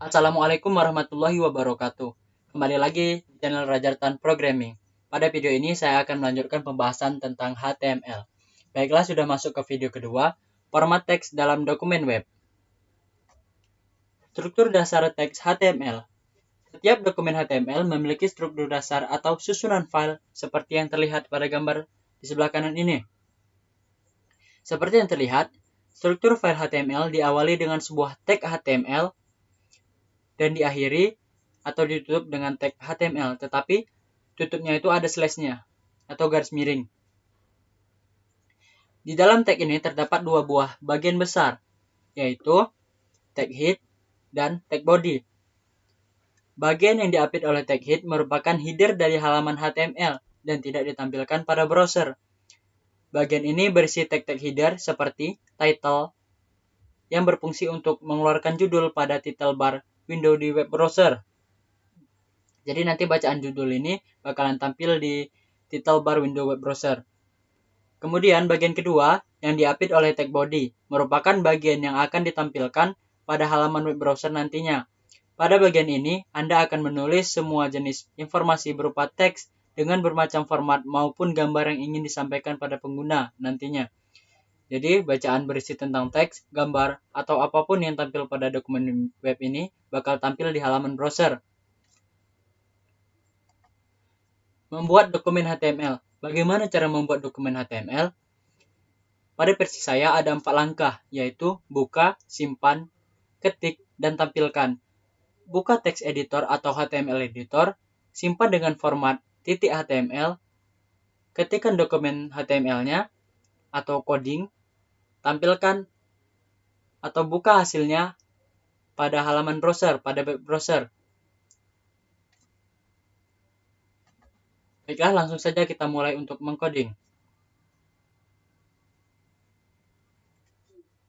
Assalamualaikum warahmatullahi wabarakatuh. Kembali lagi di channel Rajartan Programming. Pada video ini saya akan melanjutkan pembahasan tentang HTML. Baiklah, sudah masuk ke video kedua, format teks dalam dokumen web. Struktur dasar teks HTML. Setiap dokumen HTML memiliki struktur dasar atau susunan file seperti yang terlihat pada gambar di sebelah kanan ini. Seperti yang terlihat, struktur file HTML diawali dengan sebuah tag HTML dan diakhiri atau ditutup dengan tag HTML, tetapi tutupnya itu ada slashnya atau garis miring. Di dalam tag ini terdapat dua buah bagian besar, yaitu tag head dan tag body. Bagian yang diapit oleh tag head merupakan header dari halaman HTML dan tidak ditampilkan pada browser. Bagian ini berisi tag-tag header seperti title yang berfungsi untuk mengeluarkan judul pada title bar window di web browser. Jadi nanti bacaan judul ini bakalan tampil di title bar window web browser. Kemudian bagian kedua yang diapit oleh tag body merupakan bagian yang akan ditampilkan pada halaman web browser nantinya. Pada bagian ini, Anda akan menulis semua jenis informasi berupa teks dengan bermacam format maupun gambar yang ingin disampaikan pada pengguna nantinya. Jadi, bacaan berisi tentang teks, gambar, atau apapun yang tampil pada dokumen web ini bakal tampil di halaman browser. Membuat dokumen HTML. Bagaimana cara membuat dokumen HTML? Pada versi saya ada 4 langkah, yaitu buka, simpan, ketik, dan tampilkan. Buka text editor atau HTML editor, simpan dengan format .html, ketikkan dokumen HTML-nya atau coding, tampilkan atau buka hasilnya pada halaman browser, pada web browser. Baiklah, langsung saja kita mulai untuk mengcoding.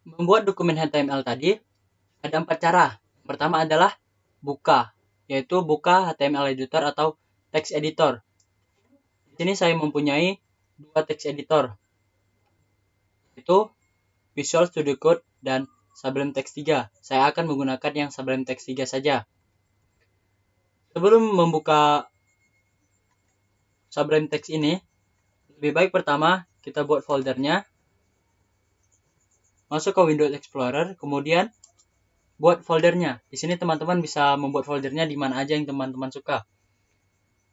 Membuat dokumen HTML tadi ada 4 cara. Pertama adalah buka, yaitu buka HTML editor atau text editor. Di sini saya mempunyai dua text editor, yaitu Visual Studio Code dan Sublime Text 3. Saya akan menggunakan yang Sublime Text 3 saja. Sebelum membuka Sublime Text ini, lebih baik pertama kita buat foldernya. Masuk ke Windows Explorer, kemudian buat foldernya. Di sini teman-teman bisa membuat foldernya di mana aja yang teman-teman suka.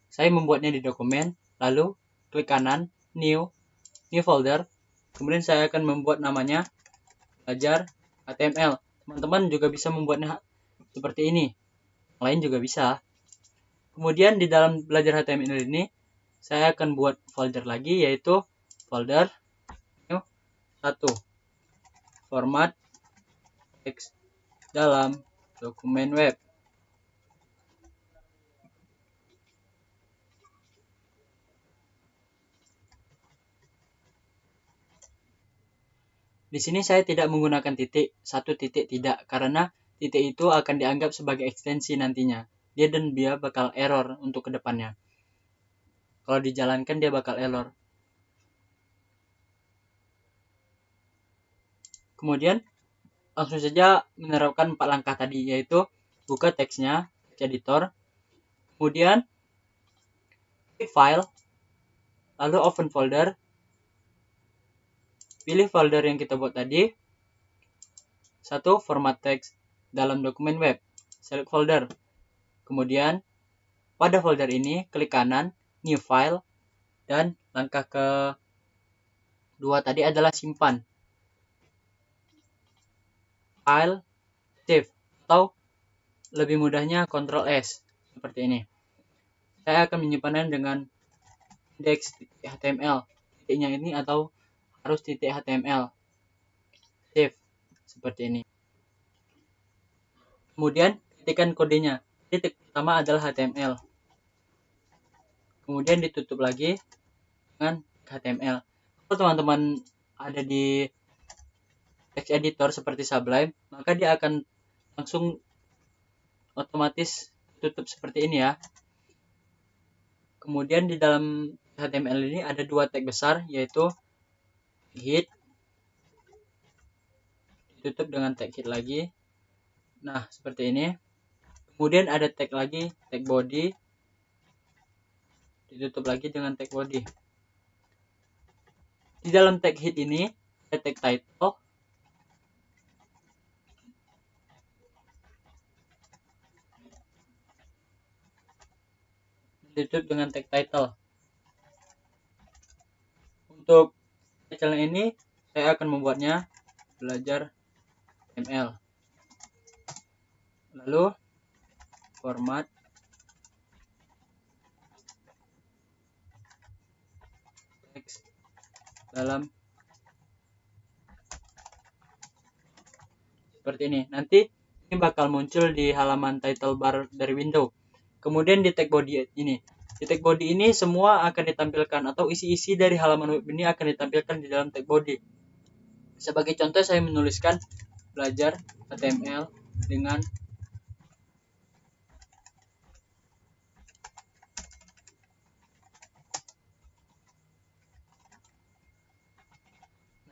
Saya membuatnya di dokumen, lalu klik kanan, new folder. Kemudian saya akan membuat namanya belajar HTML. Teman-teman juga bisa membuatnya seperti ini. Yang lain juga bisa. Kemudian di dalam belajar HTML ini, saya akan buat folder lagi, yaitu folder new 1. Format teks dalam dokumen web. Di sini saya tidak menggunakan titik, satu titik tidak, karena titik itu akan dianggap sebagai ekstensi nantinya. Dia bakal error untuk kedepannya. Kalau dijalankan dia bakal error. Kemudian langsung saja menerapkan 4 langkah tadi, yaitu buka teksnya, text editor, kemudian klik file, lalu open folder, pilih folder yang kita buat tadi, 1. Format teks dalam dokumen web, select folder, kemudian pada folder ini klik kanan, new file, dan langkah kedua tadi adalah simpan, file, save, atau lebih mudahnya Ctrl S, seperti ini. Saya akan menyimpannya dengan index.html, titiknya ini atau harus .html, save, seperti ini. Kemudian ketikkan kodenya, titik pertama adalah HTML, kemudian ditutup lagi dengan HTML. Kalau teman-teman ada di text editor seperti Sublime, maka dia akan langsung otomatis tutup seperti ini ya. Kemudian di dalam HTML ini ada dua tag besar, yaitu head, ditutup dengan tag head lagi. Nah, seperti ini. Kemudian ada tag lagi, tag body, ditutup lagi dengan tag body. Di dalam tag head ini ada tag title, ditutup dengan tag title. Untuk title ini saya akan membuatnya belajar HTML. Lalu format teks dalam seperti ini. Nanti ini bakal muncul di halaman title bar dari window. Kemudian di tag body ini. Di tag body ini semua akan ditampilkan atau isi-isi dari halaman web ini akan ditampilkan di dalam tag body. Sebagai contoh saya menuliskan belajar HTML dengan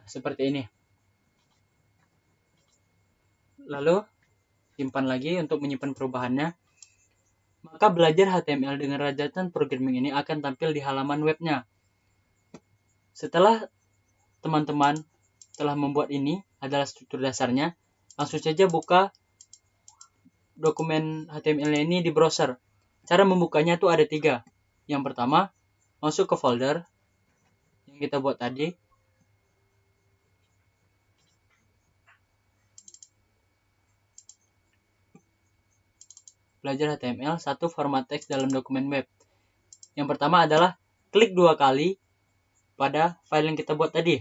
seperti ini. Lalu simpan lagi untuk menyimpan perubahannya. Maka belajar HTML dengan Rajatan Programming ini akan tampil di halaman webnya. Setelah teman-teman telah membuat ini adalah struktur dasarnya, langsung saja buka dokumen HTML ini di browser. Cara membukanya tuh ada 3. Yang pertama, masuk ke folder yang kita buat tadi. Belajar HTML, 1 format teks dalam dokumen web. Yang pertama adalah klik 2 kali pada file yang kita buat tadi.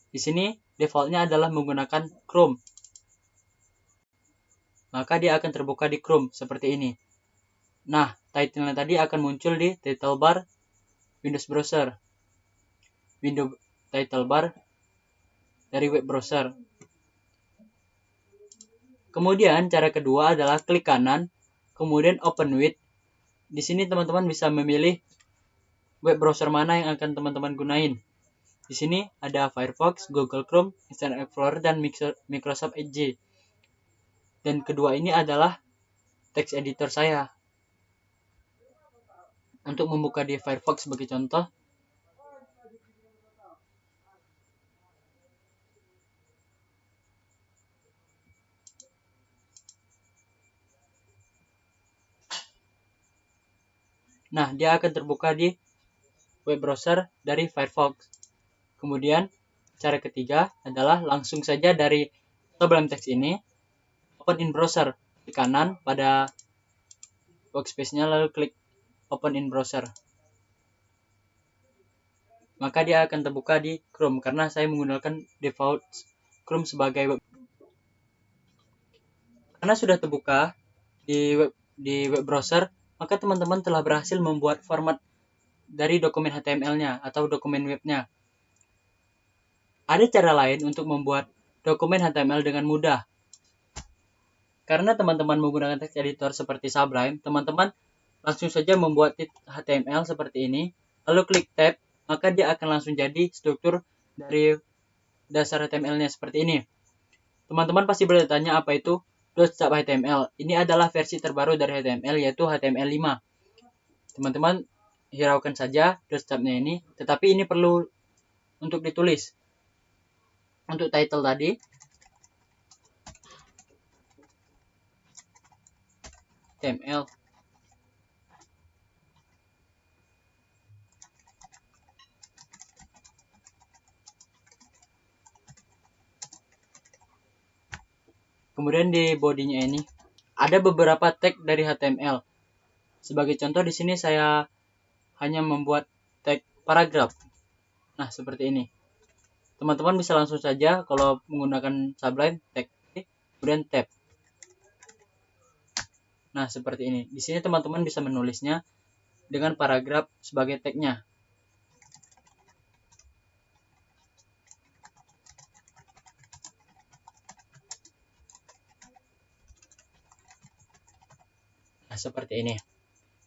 Di sini defaultnya adalah menggunakan Chrome. Maka dia akan terbuka di Chrome seperti ini. Nah, title-nya tadi akan muncul di title bar Windows browser. Window title bar dari web browser. Kemudian cara kedua adalah klik kanan, kemudian open with. Di sini teman-teman bisa memilih web browser mana yang akan teman-teman gunain. Di sini ada Firefox, Google Chrome, Internet Explorer, dan Microsoft Edge. Dan kedua ini adalah text editor saya. Untuk membuka di Firefox sebagai contoh, nah, dia akan terbuka di web browser dari Firefox. Kemudian, cara ketiga adalah langsung saja dari Sublime Text ini, open in browser. Klik kanan pada workspace-nya, lalu klik open in browser. Maka dia akan terbuka di Chrome, karena saya menggunakan default Chrome sebagai web. Karena sudah terbuka di web browser, maka teman-teman telah berhasil membuat format dari dokumen HTML-nya atau dokumen webnya. Ada cara lain untuk membuat dokumen HTML dengan mudah. Karena teman-teman menggunakan text editor seperti Sublime, teman-teman langsung saja membuat HTML seperti ini, lalu klik tab, maka dia akan langsung jadi struktur dari dasar HTML-nya seperti ini. Teman-teman pasti bertanya apa itu .stab HTML. Ini adalah versi terbaru dari HTML, yaitu HTML5. Teman-teman hiraukan saja .stabnya ini, tetapi ini perlu untuk ditulis. Untuk title tadi, HTML. Kemudian di bodinya ini ada beberapa tag dari HTML. Sebagai contoh di sini saya hanya membuat tag paragraf. Nah, seperti ini. Teman-teman bisa langsung saja kalau menggunakan Sublime tag kemudian tab. Nah, seperti ini. Di sini teman-teman bisa menulisnya dengan paragraf sebagai tagnya. Nah, seperti ini.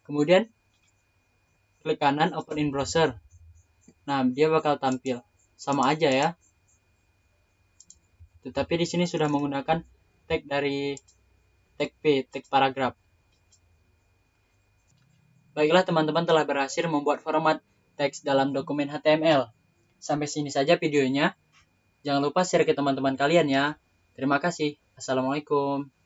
Kemudian klik kanan open in browser. Nah, dia bakal tampil sama aja ya. Tetapi di sini sudah menggunakan tag dari tag P, tag paragraf. Baiklah, teman-teman telah berhasil membuat format teks dalam dokumen HTML. Sampai sini saja videonya. Jangan lupa share ke teman-teman kalian ya. Terima kasih. Assalamualaikum.